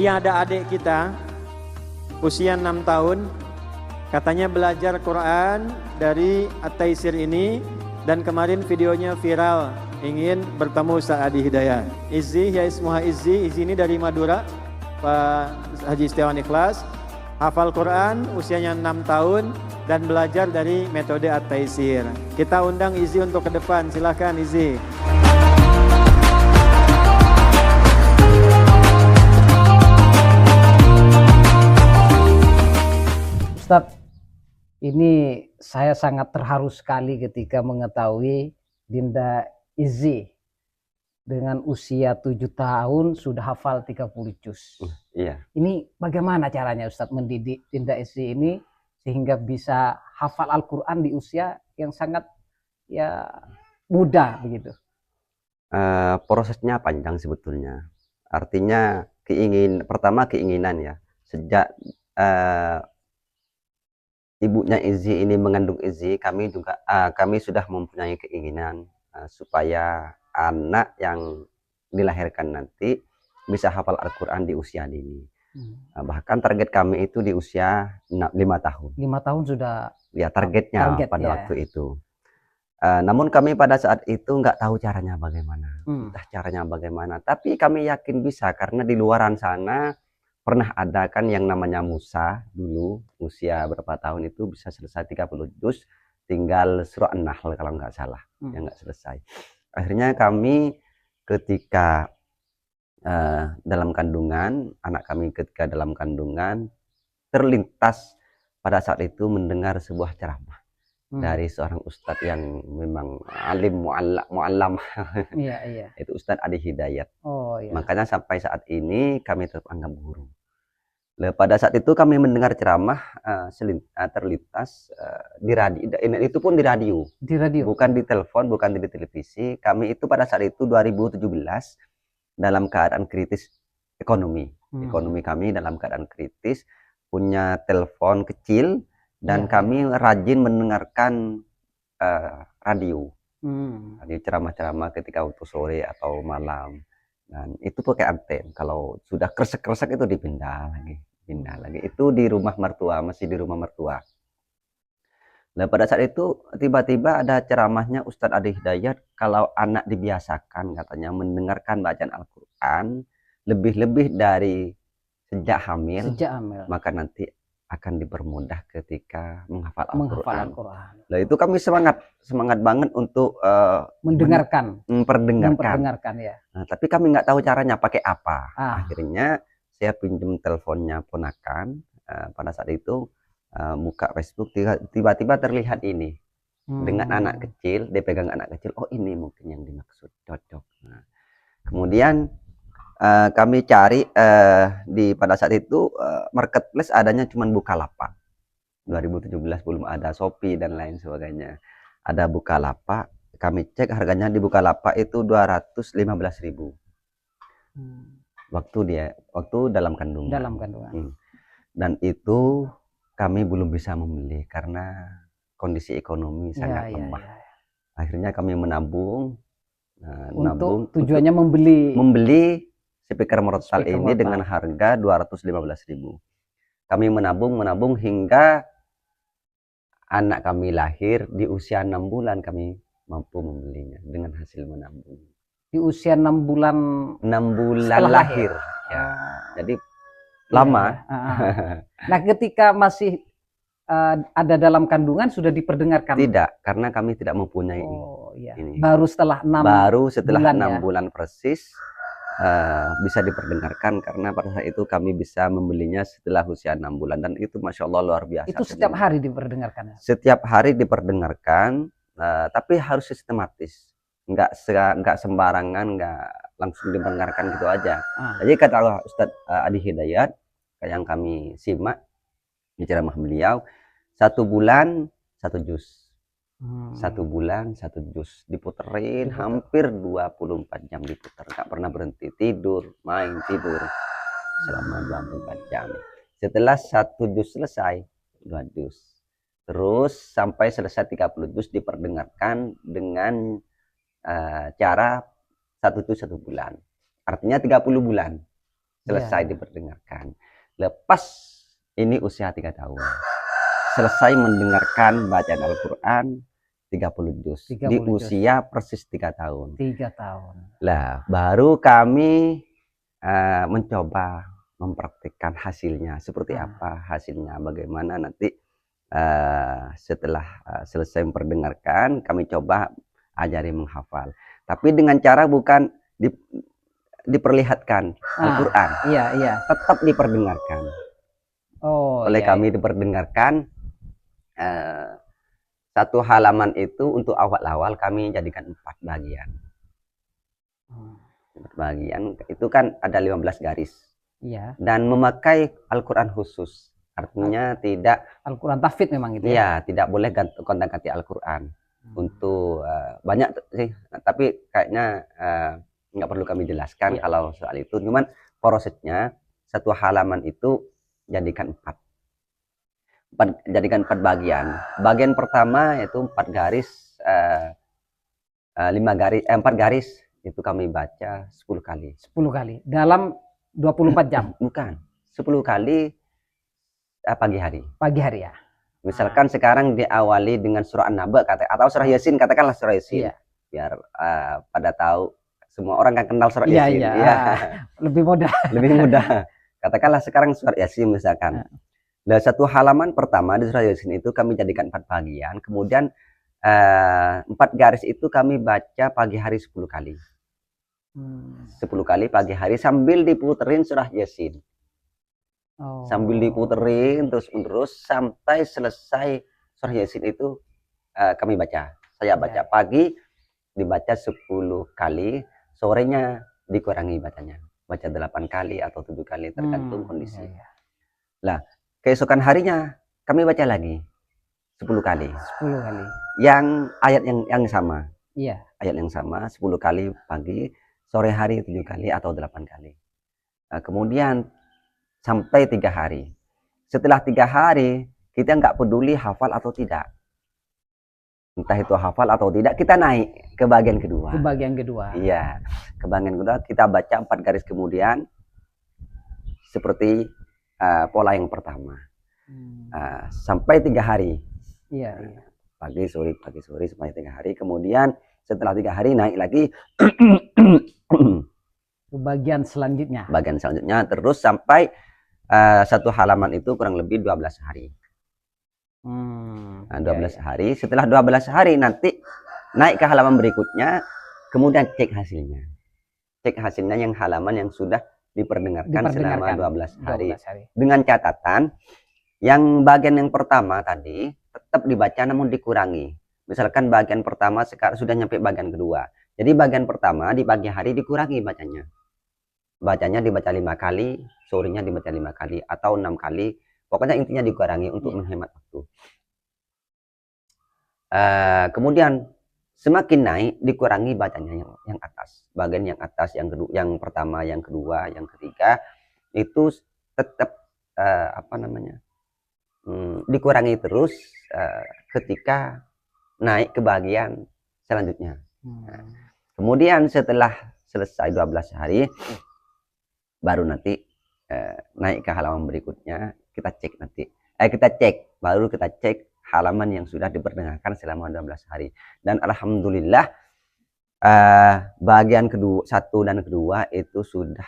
Tadi ada adik kita usia 6 tahun, katanya belajar Quran dari At-Taisir ini, dan kemarin videonya viral, ingin bertemu Ustaz Adi Hidayat. Izzi, ya ismuha Izzi. Izzi ini dari Madura, Pak Haji Setiawan Ikhlas. Hafal Quran, usianya 6 tahun, dan belajar dari metode At-Taisir. Kita undang Izzi untuk ke depan, silahkan Izzi. Ustadz, ini saya sangat terharu sekali ketika mengetahui Dinda Izzi dengan usia 7 tahun sudah hafal 30 juz. Iya. Ini bagaimana caranya Ustadz mendidik Dinda Izzi ini sehingga bisa hafal Al-Quran di usia yang sangat muda begitu? Prosesnya panjang sebetulnya. Artinya pertama keinginan ya. Sejak ibunya Izzi ini mengandung Izzi, kami sudah mempunyai keinginan supaya anak yang dilahirkan nanti bisa hafal Al-Quran di usia dini. Bahkan target kami itu di usia 5 tahun. 5 tahun sudah ya targetnya pada waktu itu. Namun kami pada saat itu nggak tahu caranya bagaimana, entah caranya bagaimana. Tapi kami yakin bisa, karena di luaran sana pernah ada kan yang namanya Musa dulu, usia berapa tahun itu bisa selesai 30 juz, tinggal surah An-Nahl kalau nggak salah, yang nggak selesai. Akhirnya kami ketika dalam kandungan, anak kami ketika dalam kandungan, terlintas pada saat itu mendengar sebuah ceramah dari seorang ustadz yang memang alim mu'allam. Iya. Itu Ustadz Adi Hidayat. Oh, iya. Makanya sampai saat ini kami tetap anggap guru. Pada saat itu kami mendengar ceramah terlintas di radio. Itu pun di radio. Di radio. Bukan di telepon, bukan di televisi. Kami itu pada saat itu 2017 dalam keadaan kritis ekonomi. Ekonomi kami dalam keadaan kritis, punya telepon kecil, dan kami rajin mendengarkan radio. Radio ceramah-ceramah ketika waktu sore atau malam. Dan itu pakai anten. Kalau sudah kresek-kresek itu dipindah lagi. Itu di rumah mertua, masih di rumah mertua. Nah, pada saat itu tiba-tiba ada ceramahnya Ustadz Adi Hidayat, kalau anak dibiasakan katanya mendengarkan bacaan Al-Quran lebih-lebih dari sejak hamil, maka nanti akan dipermudah ketika menghafal Al-Quran. Nah, itu kami semangat banget untuk memperdengarkan ya. Nah, tapi kami nggak tahu caranya pakai apa. Akhirnya saya pinjam teleponnya ponakan. Pada saat itu buka Facebook, tiba-tiba terlihat ini dengan anak kecil, dia pegang anak kecil. Oh, ini mungkin yang dimaksud, cocok. Nah, kemudian kami cari pada saat itu marketplace adanya cuma Bukalapak. 2017 belum ada Shopee dan lain sebagainya. Ada Bukalapak, kami cek harganya di Bukalapak itu 215.000. Waktu dalam kandungan. Dan itu kami belum bisa membeli karena kondisi ekonomi sangat lemah. Akhirnya kami menabung. Tujuannya membeli speaker Murattal ini dengan harga 215.000. Kami menabung hingga anak kami lahir di usia 6 bulan kami mampu membelinya dengan hasil menabung. Di usia 6 bulan lahir. Ya. Jadi lama. Nah, ketika masih ada dalam kandungan sudah diperdengarkan? Tidak, karena kami tidak mempunyai ini. Baru setelah 6 bulan persis bisa diperdengarkan, karena pada saat itu kami bisa membelinya setelah usia 6 bulan, dan itu Masya Allah luar biasa. Itu setiap hari diperdengarkan? Setiap hari diperdengarkan, tapi harus sistematis, nggak sembarangan, nggak langsung diperdengarkan gitu aja. Jadi kata Ustadz Adi Hidayat yang kami simak di ceramah beliau, 1 bulan 1 juz. 1 bulan 1 juz, diputerin hampir 24 jam diputer, nggak pernah berhenti, main tidur selama 24 jam. Setelah 1 juz selesai, 2 juz, terus sampai selesai 30 juz diperdengarkan dengan cara 1 juz 1 bulan, artinya 30 bulan. selesai diperdengarkan. Lepas ini usia 3 tahun. Selesai mendengarkan bacaan Al-Quran 30 juz. 30 Di juz. usia persis 3 tahun. 3 tahun. Lah, baru kami mencoba mempraktikkan hasilnya. Seperti apa hasilnya, bagaimana nanti setelah selesai memperdengarkan, kami coba ajari menghafal. Tapi dengan cara bukan diperlihatkan Al-Quran. Iya. Tetap diperdengarkan. Oleh kami diperdengarkan satu halaman itu untuk awal-awal kami jadikan 4 bagian. 4 bagian itu kan ada 15 garis. Iya. Dan memakai Al-Quran khusus. Artinya tidak Al-Quran tahfidz memang itu. Iya, tidak boleh gonta-ganti Al-Quran. Untuk banyak sih, tapi kayaknya nggak perlu kami jelaskan kalau soal itu. Cuman prosesnya satu halaman itu jadikan 4 bagian. Bagian pertama yaitu 4 garis, 4 garis itu kami baca 10 kali. 10 kali dalam 24 jam. Bukan, 10 kali pagi hari. Pagi hari ya. Misalkan sekarang diawali dengan surah An-Naba atau surah Yasin, katakanlah surah Yasin. Biar pada tahu, semua orang kan kenal surah Yasin. Iya. Lebih mudah. Lebih mudah. Katakanlah sekarang surah Yasin misalkan. Nah, satu halaman pertama di surah Yasin itu kami jadikan 4 bagian. Kemudian 4 garis itu kami baca pagi hari 10 kali. 10 kali pagi hari sambil diputerin surah Yasin. Sambil diputerin terus sampai selesai surah Yasin itu kami baca. Saya baca pagi dibaca 10 kali, sorenya dikurangi bacanya. Baca 8 kali atau 7 kali tergantung kondisi. Lah, keesokan harinya kami baca lagi 10 kali. 10 kali. Yang ayat yang sama. Iya. Ayat yang sama 10 kali pagi, sore hari 7 kali atau 8 kali. Kemudian sampai 3 hari. Setelah 3 hari, kita nggak peduli hafal atau tidak. Entah itu hafal atau tidak, kita naik ke bagian kedua. Ke bagian kedua. Iya, ke bagian kedua kita baca 4 garis kemudian seperti pola yang pertama. Sampai 3 hari. Iya. Pagi sore sampai 3 hari. Kemudian setelah 3 hari naik lagi ke bagian selanjutnya. Bagian selanjutnya terus sampai satu halaman itu kurang lebih 12 hari. 12 hari. Setelah 12 hari nanti naik ke halaman berikutnya, kemudian cek hasilnya. Cek hasilnya yang halaman yang sudah diperdengarkan selama 12 hari. Dengan catatan yang bagian yang pertama tadi tetap dibaca namun dikurangi. Misalkan bagian pertama sekarang sudah nyampe bagian kedua. Jadi bagian pertama di pagi hari dikurangi bacanya. Bacanya dibaca 5 kali, sorenya dibaca 5 kali atau 6 kali. Pokoknya intinya dikurangi untuk menghemat waktu. Kemudian semakin naik dikurangi bacanya yang atas. Bagian yang atas, yang kedua, yang pertama, yang kedua, yang ketiga itu tetap dikurangi terus ketika naik ke bagian selanjutnya. Kemudian setelah selesai 12 hari baru nanti naik ke halaman berikutnya, kita cek nanti. Baru kita cek halaman yang sudah diperdengarkan selama 12 hari. Dan alhamdulillah bagian kedua, 1 dan kedua itu sudah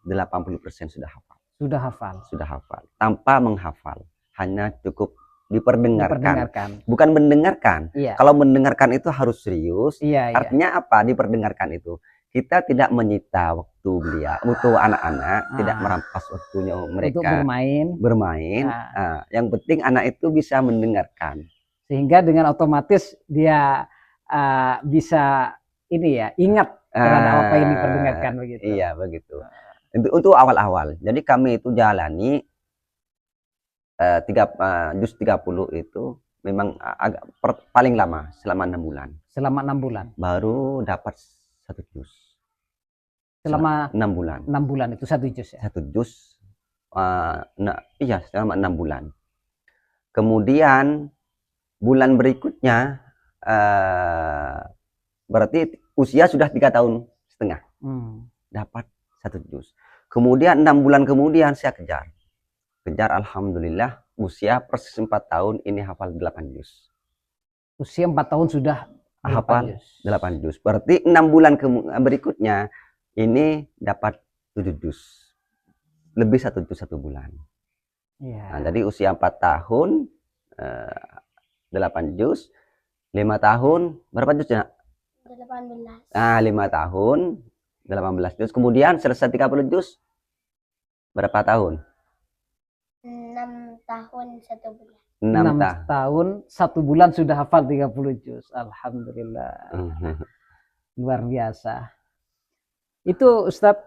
80% sudah hafal. Sudah hafal. Tanpa menghafal, hanya cukup diperdengarkan. Bukan mendengarkan. Iya. Kalau mendengarkan itu harus serius. Iya. Artinya apa? Diperdengarkan itu kita tidak menyita waktu beliau, untuk anak-anak, tidak merampas waktunya mereka untuk bermain. Yang penting anak itu bisa mendengarkan. Sehingga dengan otomatis dia bisa ingat terhadap apa yang diperdengarkan begitu. Iya, begitu. Untuk awal-awal. Jadi kami itu jalani juz 30 itu memang agak paling lama selama 6 bulan. Selama 6 bulan. Baru dapat 1 juz. Selama 6 bulan. 6 bulan itu 1 juz ya. 1 juz. Iya, selama 6 bulan. Kemudian bulan berikutnya berarti usia sudah 3 tahun setengah. Dapat 1 juz. Kemudian 6 bulan kemudian saya kejar. Alhamdulillah usia persis 4 tahun ini hafal 8 juz. Usia 4 tahun sudah Hafal 8 juz. 8 juz. Berarti 6 bulan berikutnya ini dapat 7 juz. Lebih 1 juz 1 bulan. Ya. Nah, jadi usia 4 tahun 8 juz, 5 tahun berapa juznya? 18. Nah, 5 tahun 18 juz. Kemudian selesai 30 juz berapa tahun? 6 tahun 1 bulan. 6 tahun 1 bulan sudah hafal 30 juz. Alhamdulillah. Luar biasa. Itu Ustadz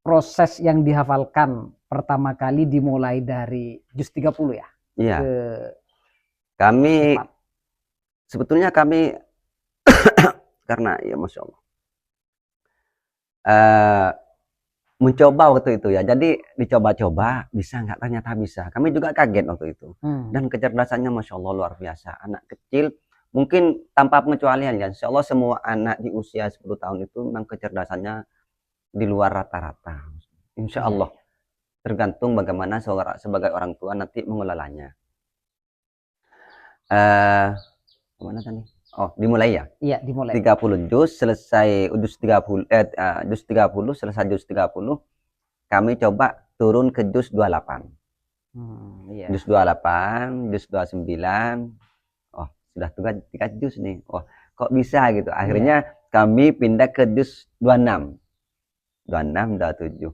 proses yang dihafalkan pertama kali dimulai dari juz 30 ya? Iya. Ke Kami 4. sebetulnya kami karena ya Masya Allah mencoba waktu itu ya, jadi dicoba-coba bisa nggak, ternyata bisa. Kami juga kaget waktu itu. Dan kecerdasannya Masya Allah luar biasa. Anak kecil mungkin tanpa pengecualian ya, Insya Allah semua anak di usia 10 tahun itu memang kecerdasannya di luar rata-rata, Insya Allah. Tergantung bagaimana sebagai orang tua nanti mengelolanya. Mana tadi? Oh, dimulai ya? Iya, dimulai. 30 juz selesai juz 30 juz 30 selesai juz 30 kami coba turun ke juz 28. Iya. Juz 28, juz 29. Oh, sudah 3 juz nih. Oh, kok bisa gitu. Akhirnya kami pindah ke juz 26. 26, 27.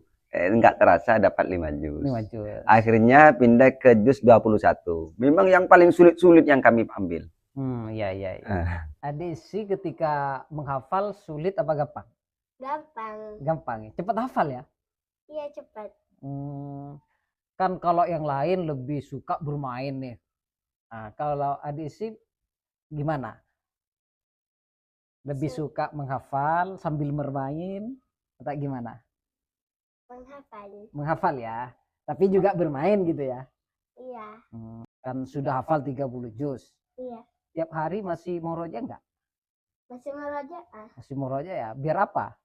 Enggak terasa dapat 5 juz. 5 juz. Akhirnya pindah ke juz 21. Memang yang paling sulit-sulit yang kami ambil. Iya. Adik sih ketika menghafal sulit apa gampang? Gampang. Gampang ya? Cepat hafal ya? Iya, cepat. Kan kalau yang lain lebih suka bermain nih. Nah, kalau adik sih gimana? Lebih suka menghafal sambil bermain atau gimana? Menghafal. Menghafal ya, tapi juga bermain gitu ya? Iya. Kan sudah hafal 30 juz. Iya. Tiap hari masih murojaah enggak? Masih murojaah. Masih murojaah ya. Biar apa?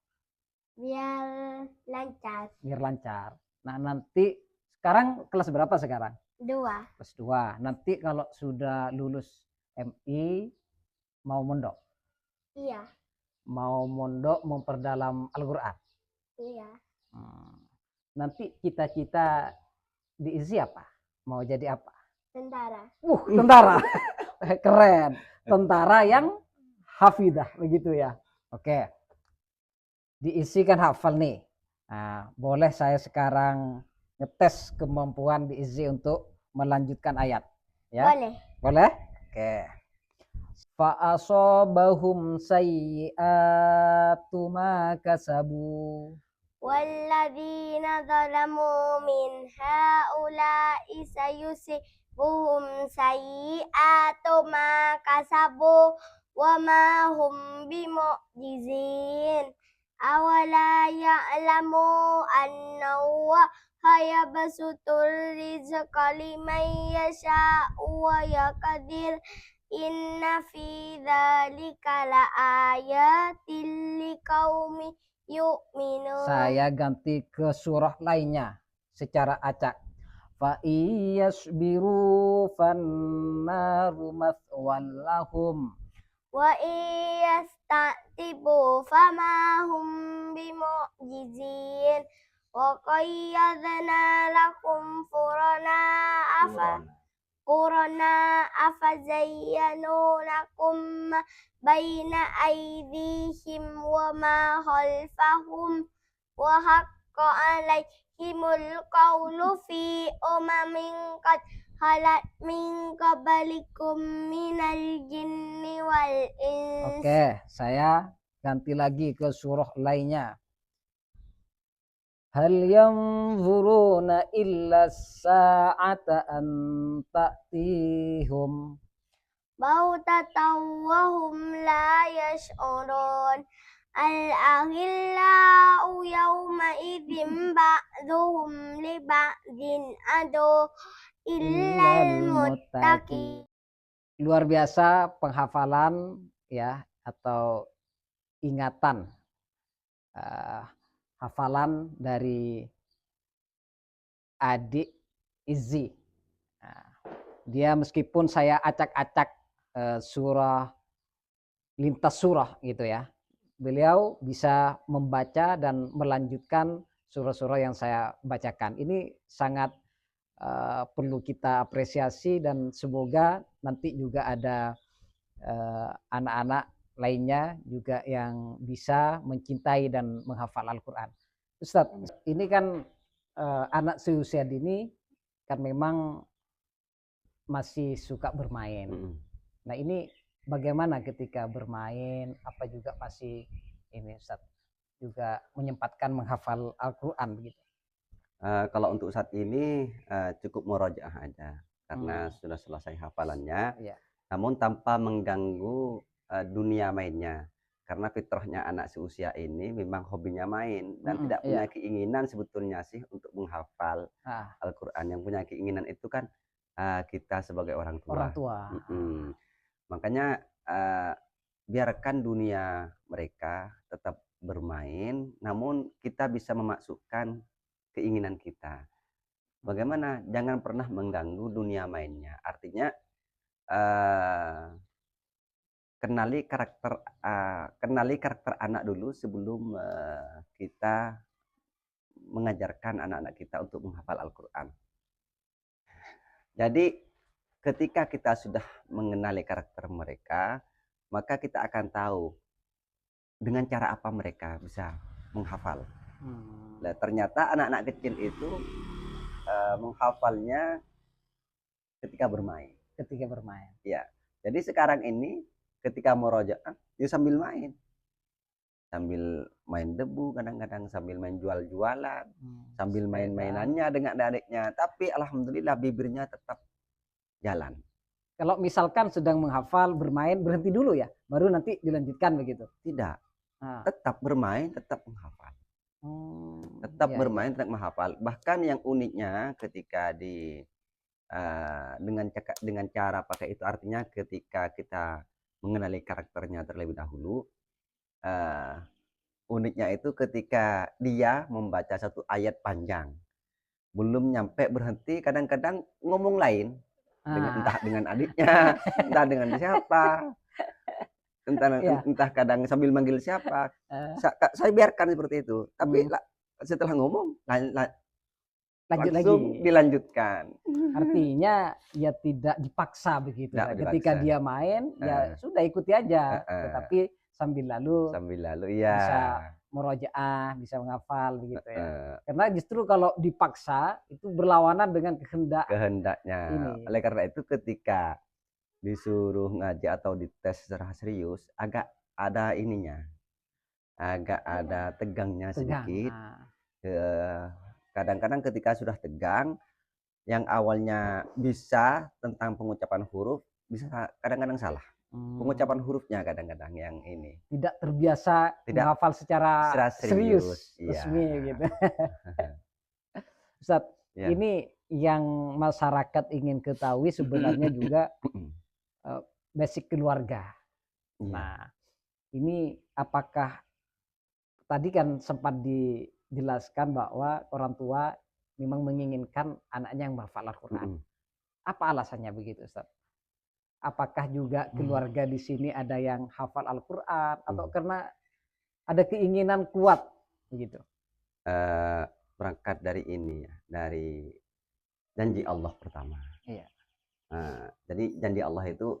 Biar lancar. Biar lancar. Nah, nanti sekarang kelas berapa sekarang? 2. Kelas 2. Nanti kalau sudah lulus MI mau mondok? Iya. Mau mondok memperdalam Al-Qur'an? Iya. Nanti cita-cita di IZI apa? Mau jadi apa? Tentara. Tentara. Keren. Tentara yang hafidah begitu ya. Oke. Diisi kan hafal nih. Nah, boleh saya sekarang ngetes kemampuan diisi untuk melanjutkan ayat ya? Boleh. Boleh? Oke. Fa asobahum sayyi'atu ma kasabu walladzina zalamu min haula'i sayusibuhum sayyi'atu ma kasabu wa ma hum bimu'jizin awala ya'lamu anna Allaha yabsutur rizqa liman yasha'u wa yaqdir inna fi dzalika laayatil liqaumi yu'minun. Saya ganti ke surah lainnya secara acak. Fa iyasbiru fannaru mathwal lahum wa iyastatibu fama hum bimu'jizin wa qayyadna lakum Qurana afazayyanu lakum baina aydihim wa ma khalfahum wa haqqa alaihimul qawlu fi umamin qad khalat min qablikum minal jinni wal ins. Oke, saya ganti lagi ke surah lainnya. Hal yanzuruna illa sa'ata an ta'tihum bautatan wa hum la yash'urun al-akhillau yawma idzin ba'duhum li ba'din adu illal muttaqin. Luar biasa penghafalan ya atau ingatan hafalan dari adik Izzi. Nah, dia meskipun saya acak-acak surah lintas surah gitu ya, beliau bisa membaca dan melanjutkan surah-surah yang saya bacakan. Ini sangat perlu kita apresiasi, dan semoga nanti juga ada anak-anak lainnya juga yang bisa mencintai dan menghafal Al-Quran. Ustadz, ini kan anak seusia dini kan memang masih suka bermain. Nah, ini bagaimana ketika bermain, apa juga masih ini Ustadz juga menyempatkan menghafal Al-Quran begitu? Kalau untuk saat ini cukup murojaah aja karena sudah selesai hafalannya, Iya. namun tanpa mengganggu dunia mainnya. Karena fitrahnya anak seusia ini memang hobinya main dan tidak punya keinginan sebetulnya sih untuk menghafal Al-Quran. Yang punya keinginan itu kan kita sebagai orang tua. Orang tua. Makanya biarkan dunia mereka tetap bermain, namun kita bisa memasukkan keinginan kita. Bagaimana? Jangan pernah mengganggu dunia mainnya. Artinya kenali karakter anak dulu sebelum kita mengajarkan anak-anak kita untuk menghafal Al-Quran. Jadi ketika kita sudah mengenali karakter mereka, maka kita akan tahu dengan cara apa mereka bisa menghafal. Nah, ternyata anak-anak kecil itu menghafalnya ketika bermain. Ketika bermain. Ya. Jadi sekarang ini ketika murojaah, ya sambil main. Sambil main debu, kadang-kadang sambil main jual-jualan, sambil main-mainannya dengan adiknya. Tapi alhamdulillah bibirnya tetap jalan. Kalau misalkan sedang menghafal, bermain, berhenti dulu ya, baru nanti dilanjutkan begitu? Tidak. Tetap bermain, tetap menghafal. Tetap bermain, tetap menghafal. Bahkan yang uniknya ketika dengan cara pakai itu, artinya ketika kita mengenali karakternya terlebih dahulu, uniknya itu ketika dia membaca satu ayat panjang, belum nyampe berhenti, kadang-kadang ngomong lain, entah dengan adiknya, entah dengan siapa, entah kadang sambil manggil siapa. Saya biarkan seperti itu, tapi setelah ngomong lanjut langsung lagi, dilanjutkan. Artinya ya tidak dipaksa begitu. Tidak ketika dipaksa. Dia main ya sudah ikuti aja, tetapi sambil lalu ya bisa murojaah, bisa menghafal begitu ya. Karena justru kalau dipaksa itu berlawanan dengan kehendaknya ini. Oleh karena itu ketika disuruh ngaji atau dites secara serius, agak ada ininya, agak ada tegangnya sedikit. Kadang-kadang ketika sudah tegang, yang awalnya bisa tentang pengucapan huruf, bisa kadang-kadang salah. Pengucapan hurufnya kadang-kadang yang ini. Tidak terbiasa menghafal secara serius, resmi gitu. Ustadz, ini yang masyarakat ingin ketahui sebenarnya juga basic keluarga. Nah, ini apakah tadi kan sempat dijelaskan bahwa orang tua memang menginginkan anaknya yang menghafal Al-Quran. Apa alasannya begitu, Ustaz? Apakah juga keluarga di sini ada yang hafal Al-Quran atau karena ada keinginan kuat begitu? Berangkat dari ini ya, dari janji Allah pertama. Iya. Jadi janji Allah itu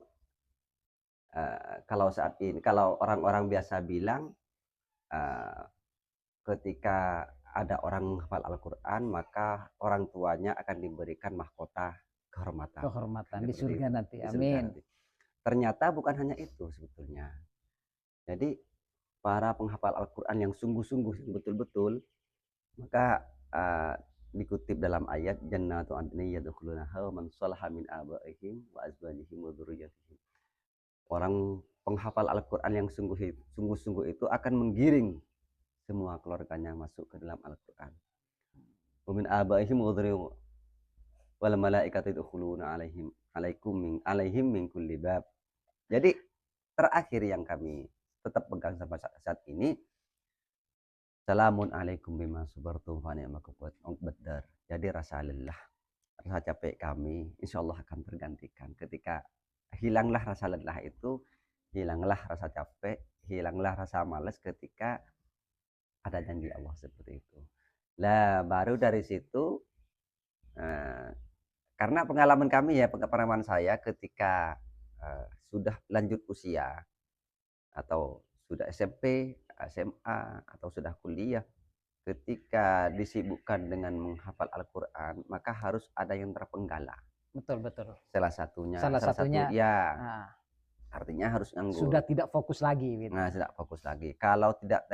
kalau saat ini, kalau orang-orang biasa bilang ketika ada orang menghafal Al-Quran, maka orang tuanya akan diberikan mahkota kehormatan di surga nanti. Amin. Ternyata bukan hanya itu sebetulnya. Jadi para penghafal Al-Quran yang sungguh-sungguh, yang betul-betul, maka dikutip dalam ayat jannatu adni yadkhulunaha man shalaha min abaihim wa azwajihim wa dzurriyyatihim. Orang penghafal Al-Quran yang sungguh-sungguh itu akan menggiring semua keluarganya masuk ke dalam Al-Quran. Wa min abaihim wa dzurriyyatihim wal malaikatu yadkhuluna alaihim min kulli bab. Jadi terakhir yang kami tetap pegang sampai saat ini, Salamun alaikum bima sabartum fa ni'mal uqbad. Jadi rasa lelah, rasa capek kami insya Allah akan tergantikan ketika hilanglah rasa lelah itu, hilanglah rasa capek, hilanglah rasa malas ketika ada janji Allah seperti itu. Lah baru dari situ karena pengalaman kami ya, pengalaman saya ketika sudah lanjut usia atau sudah SMP, SMA atau sudah kuliah, ketika disibukkan dengan menghafal Al-Quran, maka harus ada yang terpenggala. Betul, betul. Salah satunya, ya. Artinya harus nganggur. Sudah tidak fokus lagi. Gitu. Nah, tidak fokus lagi. Kalau tidak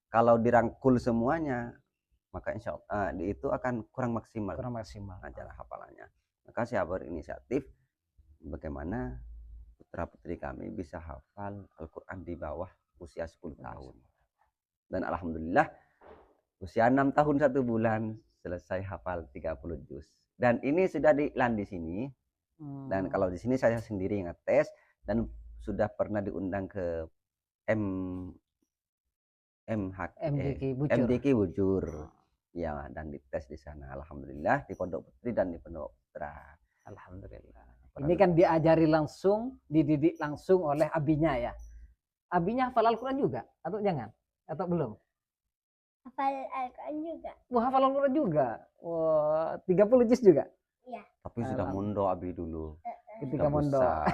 kalau dirangkul semuanya, maka insya Allah itu akan kurang maksimal. Kurang maksimal. Cara hafalannya. Maka saya berinisiatif bagaimana putra putri kami bisa hafal Al-Quran di bawah usia 10 tahun. Dan alhamdulillah usia 6 tahun 1 bulan selesai hafal 30 juz. Dan ini sudah diiklan di sini. Dan kalau di sini saya sendiri ngetes dan sudah pernah diundang ke MDQ Bujur. Ya, dan dites di sana. Alhamdulillah di Pondok Putri dan di Pondok Putra. Alhamdulillah. Ini kan diajari langsung, dididik langsung oleh abinya ya. Abinya hafal Al-Quran juga atau jangan? Atau belum? Hafal Al-Quran juga. Wah, hafal Al-Quran juga. Wah, 30 juz juga. Iya. Tapi sudah mondok abi dulu. Ketika mondok.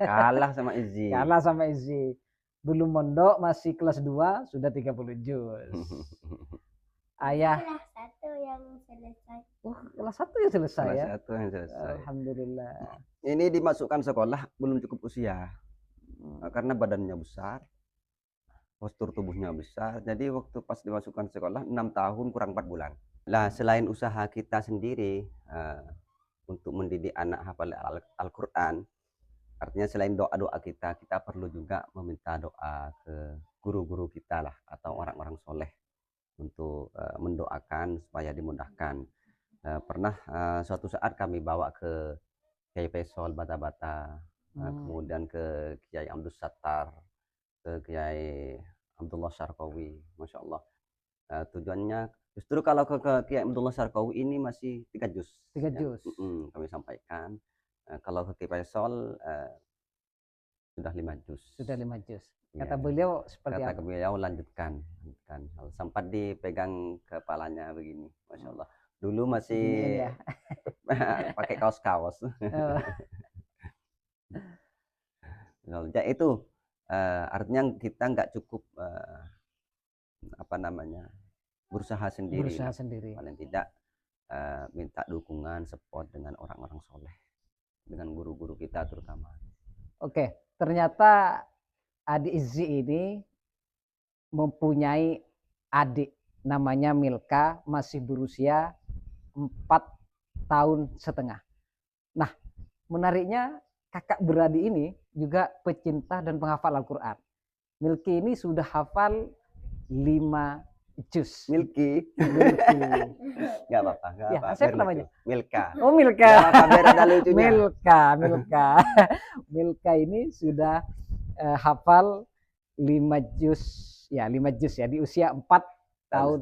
Kalah sama Izzy. Kalah sama Izzy. Belum mondok, masih kelas 2 sudah 30 juz. Ayah. Kelas 1 yang selesai. Kelas 1 yang selesai ya. Kelas 1 yang selesai. Alhamdulillah. Ini dimasukkan sekolah belum cukup usia. Karena badannya besar. Postur tubuhnya besar. Jadi waktu pas dimasukkan sekolah 6 tahun kurang 4 bulan. Lah selain usaha kita sendiri untuk mendidik anak hafal Al-Quran, artinya selain doa-doa kita perlu juga meminta doa ke guru-guru kita lah atau orang-orang soleh untuk mendoakan supaya dimudahkan. Pernah suatu saat kami bawa ke Kiai Faisal Bata-Bata, kemudian ke Kiai Abdul Sattar, ke Kiai Abdullah Syarqawi, Masya Allah. Tujuannya justru kalau ke Kiai Abdullah Syarqawi ini masih 3 juz. 3 juz. Kami sampaikan. Kalau ke Kiai Faisal sudah 5 juz. Sudah 5 juz. Ya. Kata beliau seperti apa? Kata beliau lanjutkan. Sempat dipegang kepalanya begini, Masya Allah. Dulu masih ya. Pakai kaos-kaos. Ya itu artinya kita nggak cukup berusaha sendiri. Paling tidak minta dukungan, support dengan orang-orang soleh, dengan guru-guru kita terutama. Oke, ternyata adik Izzy ini mempunyai adik namanya Milka, masih berusia 4,5 tahun. Nah, menariknya kakak beradik ini juga pecinta dan penghafal Al-Quran. Milki ini sudah hafal 5 juz. Milki. Nggak apa-apa. Ya, saya namanya Milka. Oh, Milka. Milka. Milka ini sudah hafal 5 juz ya, 5 juz ya di usia 4,5 tahun.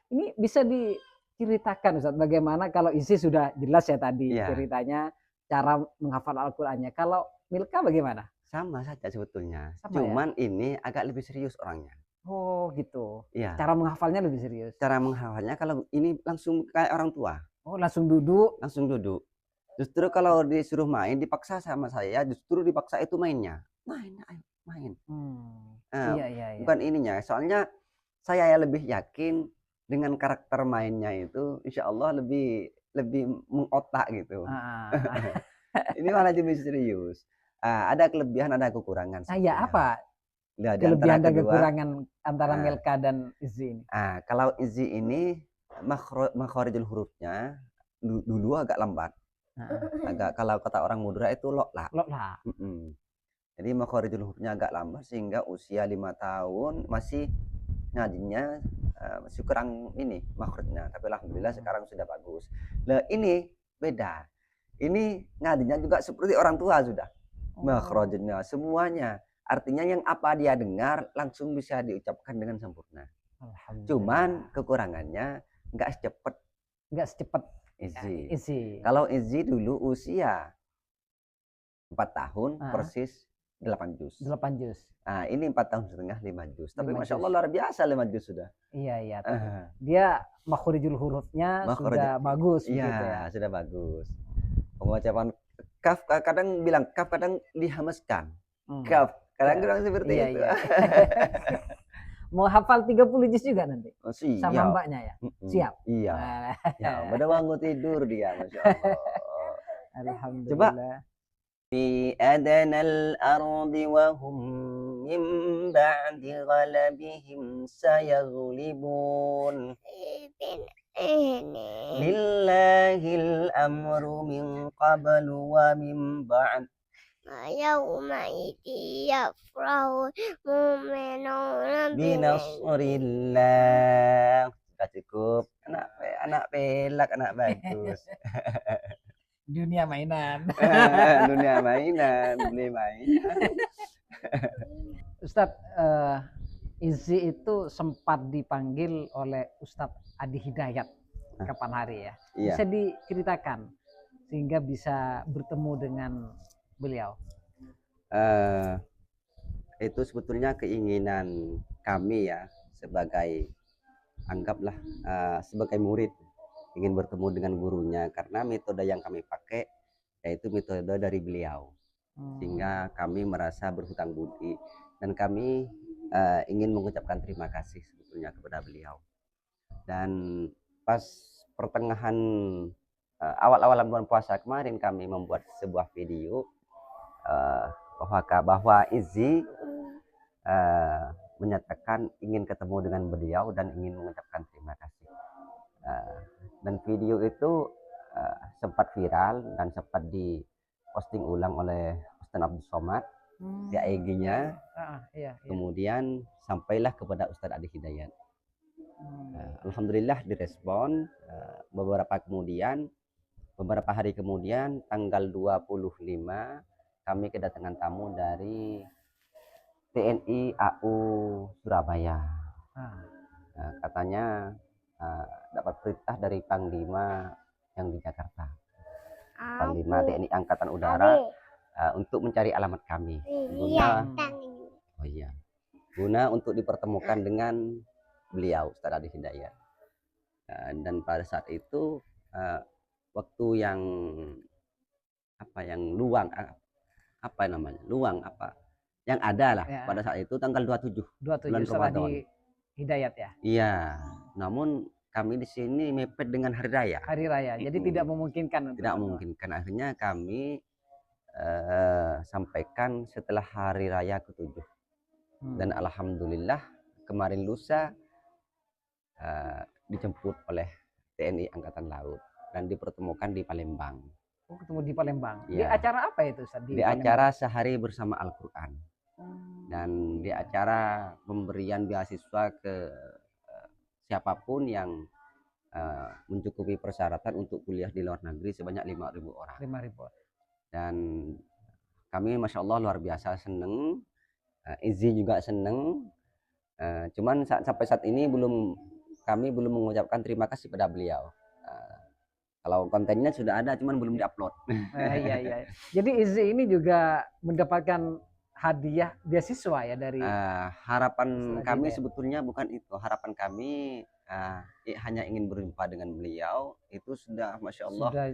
Ini bisa diceritakan Ustaz bagaimana kalau Izzy sudah jelas ya tadi ceritanya cara menghafal Al-Qur'annya. Kalau Milka bagaimana? Sama saja sebetulnya. Cuman ini agak lebih serius orangnya. Oh gitu. Iya. Cara menghafalnya lebih serius. Cara menghafalnya kalau ini langsung kayak orang tua. Oh, langsung duduk. Justru kalau disuruh main dipaksa sama saya, justru dipaksa itu mainnya. Main. Iya. Bukan ininya. Soalnya saya lebih yakin dengan karakter mainnya itu, insya Allah lebih mengotak gitu. Ini malah lebih serius. Ada kelebihan, ada kekurangan. Apa? Kelebihan dan kekurangan antara Milka dan Izzy ini. Kalau Izzy ini makhorijul hurufnya dulu agak lambat. Kalau kata orang Madura itu lokla. Jadi makhorijul hurufnya agak lambat sehingga usia 5 tahun masih ngajinya masih kurang ini makhrajnya. Tapi alhamdulillah sekarang sudah bagus. Nah, ini beda. Ini ngajinya juga seperti orang tua sudah. Makhrajnya semuanya Artinya yang apa dia dengar langsung bisa diucapkan dengan sempurna. Alhamdulillah. Cuman kekurangannya nggak secepat Izzy. Izzy. Kalau Izzy dulu usia 4 tahun persis 8 juz. 8 juz. Nah, ini 4 tahun setengah 5 juz. Tapi 5 Masya juz. Allah luar biasa 5 juz sudah. Iya. Dia makhorijul hurufnya sudah bagus. Iya, begitu ya. sudah bagus. Pengucapan kaf kadang bilang kaf, kadang dihamaskan. Kaf, kadang bilang seperti itu. Iya. Mau hafal 30 juz juga nanti? Oh, siap. Sama mbaknya ya? Siap? Iya. Ya, pada bangun tidur dia, Masya Allah. Alhamdulillah. Fi adanal ardi wa hum min ba'di ghalabihim sayaghlibun. Lillahil amru min qablu wa min ba'd. Yawmaidin yafrahu mu'minuna Binasrillah. Sudah cukup. Anak pelak, anak bagus. Dunia mainan. Dunia mainan, beli mainan. Ustadz, Izzy itu sempat dipanggil oleh Ustadz Adi Hidayat kapan hari ya? Iya. Bisa diceritakan sehingga bisa bertemu dengan beliau. Itu sebetulnya keinginan kami ya, sebagai anggaplah sebagai murid ingin bertemu dengan gurunya, karena metode yang kami pakai yaitu metode dari beliau, sehingga kami merasa berhutang budi dan kami ingin mengucapkan terima kasih sebetulnya kepada beliau. Dan pas pertengahan awal-awal bulan puasa kemarin kami membuat sebuah video bahwa Izzy menyatakan ingin ketemu dengan beliau dan ingin mengucapkan terima kasih. Dan video itu sempat viral dan sempat diposting ulang oleh Ustaz Abdul Somad di IG-nya. Iya. Kemudian sampailah kepada Ustaz Adi Hidayat. Alhamdulillah direspon. Beberapa hari kemudian tanggal 25 kami kedatangan tamu dari TNI AU Surabaya. Katanya dapat perintah dari Panglima yang di Jakarta, Panglima TNI Angkatan Udara, untuk mencari alamat kami guna untuk dipertemukan dengan beliau Ustaz Adi Hidayat. Dan pada saat itu waktu yang luang yang ada lah ya. Pada saat itu tanggal 27 bulan Ramadan. Hidayat ya. Iya. Namun kami di sini mepet dengan hari raya. Hari raya. Jadi tidak memungkinkan. Tidak memungkinkan. Akhirnya kami sampaikan setelah hari raya ke-7. Dan alhamdulillah kemarin lusa dijemput oleh TNI Angkatan Laut dan dipertemukan di Palembang. Ketemu di Palembang. Ya. Di acara apa itu? Di acara sehari bersama Al-Quran. Dan di acara pemberian beasiswa ke siapapun yang mencukupi persyaratan untuk kuliah di luar negeri sebanyak 5.000 orang. 5.000. Dan kami Masya Allah luar biasa seneng. Izzy juga seneng. Cuman sampai saat ini kami belum mengucapkan terima kasih pada beliau. Kalau kontennya sudah ada, cuman belum diupload. Iya. Jadi Izzy ini juga mendapatkan hadiah beasiswa ya dari. Harapan kami sebetulnya bukan itu. Harapan kami hanya ingin berjumpa dengan beliau. Itu sudah Masya Allah sudah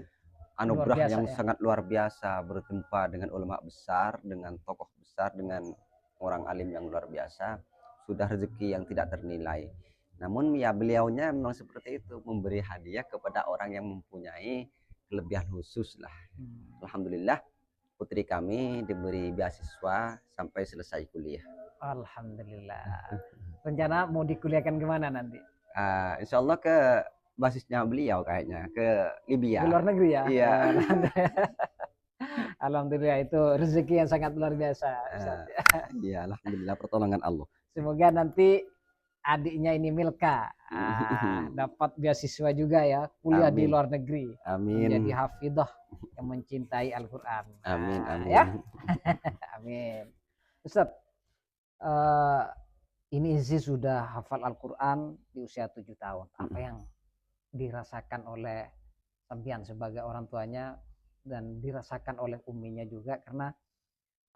anugerah yang sangat luar biasa. Berjumpa dengan ulama besar, dengan tokoh besar, dengan orang alim yang luar biasa. Sudah rezeki yang tidak ternilai. Namun ya beliaunya memang seperti itu, memberi hadiah kepada orang yang mempunyai kelebihan khusus lah. Alhamdulillah putri kami diberi beasiswa sampai selesai kuliah. Alhamdulillah. Rencana mau dikuliahkan kemana nanti? Insya Allah ke basisnya beliau kayaknya, ke Libya. Ke luar negeri ya? Iya. Alhamdulillah itu rezeki yang sangat luar biasa. Iya, alhamdulillah pertolongan Allah. Semoga nanti adiknya ini Milka dapat beasiswa juga ya, kuliah di luar negeri. Amin. Menjadi hafidhah yang mencintai Al-Quran. Amin. Ya? Amin. Ustaz, Eh, ini Izzy sudah hafal Al-Quran di usia 7 tahun. Apa yang dirasakan oleh Sampian sebagai orang tuanya dan dirasakan oleh uminya juga, karena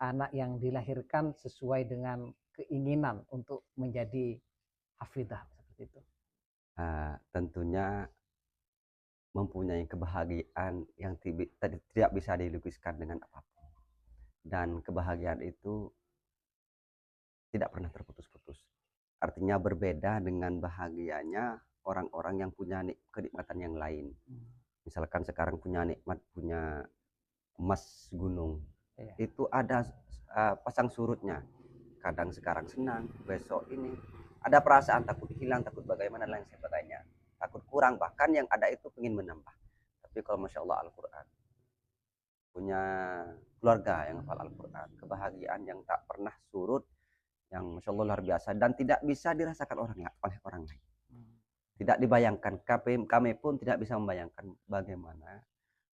anak yang dilahirkan sesuai dengan keinginan untuk menjadi hafidah seperti itu. Tentunya mempunyai kebahagiaan yang tidak bisa dilukiskan dengan apapun, dan kebahagiaan itu tidak pernah terputus-putus. Artinya berbeda dengan bahagianya orang-orang yang punya kenikmatan yang lain. Misalkan sekarang punya nikmat, punya emas gunung, itu ada pasang surutnya. Kadang sekarang senang, besok ini ada perasaan takut hilang, takut bagaimana lain sebagainya, takut kurang, bahkan yang ada itu ingin menambah. Tapi kalau Masya Allah Al-Quran, punya keluarga yang hafal Al-Quran, kebahagiaan yang tak pernah surut, yang Masya Allah luar biasa, dan tidak bisa dirasakan oleh orang lain. Tidak dibayangkan, kami pun tidak bisa membayangkan bagaimana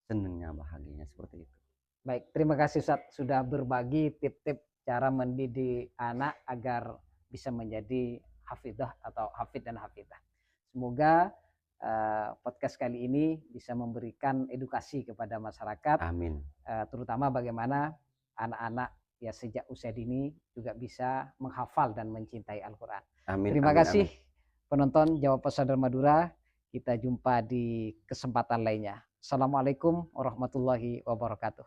senangnya, bahagianya seperti itu. Baik, terima kasih Ustaz sudah berbagi tip-tip cara mendidik anak agar bisa menjadi hafidah atau hafid dan hafidah. Semoga podcast kali ini bisa memberikan edukasi kepada masyarakat. Amin. Terutama bagaimana anak-anak ya sejak usia dini juga bisa menghafal dan mencintai Al-Quran. Amin. Terima amin, kasih amin. penonton Jawab Pesantren Madura. Kita jumpa di kesempatan lainnya. Assalamualaikum warahmatullahi wabarakatuh.